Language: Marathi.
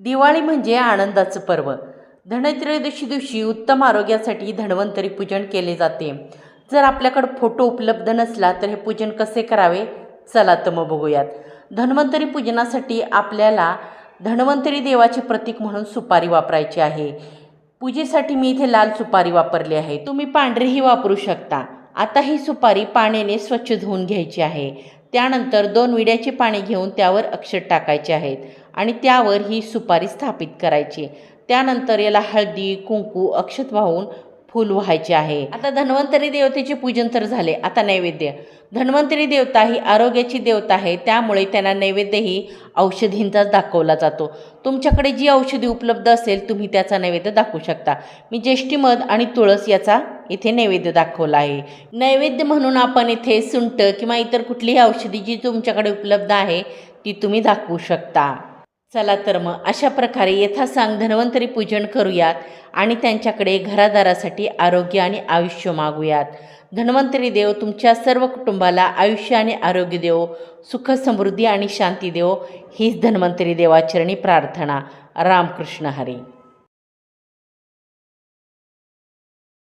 दिवाळी म्हणजे आनंदाचं पर्व. धनत्रयोदशी दिवशी उत्तम आरोग्यासाठी धन्वंतरी पूजन केले जाते. जर आपल्याकडे फोटो उपलब्ध नसला तर हे पूजन कसे करावे, चला तर मग बघूयात. धन्वंतरी पूजनासाठी आपल्याला धन्वंतरी देवाचे प्रतीक म्हणून सुपारी वापरायची आहे. पूजेसाठी मी इथे लाल सुपारी वापरली आहे. तुम्ही पांढरीही वापरू शकता. आता ही सुपारी पाण्याने स्वच्छ धुवून घ्यायची आहे. त्यानंतर 2 विड्याची पाने घेऊन त्यावर अक्षत टाकायचे आहेत आणि त्यावर ही सुपारी स्थापित करायची. त्यानंतर याला हळदी, कुंकू, अक्षत वाहून फूल व्हायचे आहे. आता धन्वंतरी देवतेचे पूजन तर झाले. आता नैवेद्य. धन्वंतरी देवता ही आरोग्याची देवता आहे, त्यामुळे त्यांना नैवेद्यही औषधींचाच दाखवला जातो. तुमच्याकडे जी औषधी उपलब्ध असेल तुम्ही त्याचा नैवेद्य दाखवू शकता. मी ज्येष्ठी मध आणि तुळस याचा इथे नैवेद्य दाखवला आहे. नैवेद्य म्हणून आपण इथे सुंठ किंवा इतर कुठलीही औषधी जी तुमच्याकडे उपलब्ध आहे ती तुम्ही दाखवू शकता. चला तर मग अशा प्रकारे यथासांग धन्वंतरी पूजन करूयात आणि त्यांच्याकडे घरादारासाठी आरोग्य आणि आयुष्य मागूयात. धन्वंतरी देव तुमच्या सर्व कुटुंबाला आयुष्य आणि आरोग्य देव, सुख समृद्धी आणि शांती देव, हीच धन्वंतरी देवाचरणी प्रार्थना. रामकृष्ण हरी.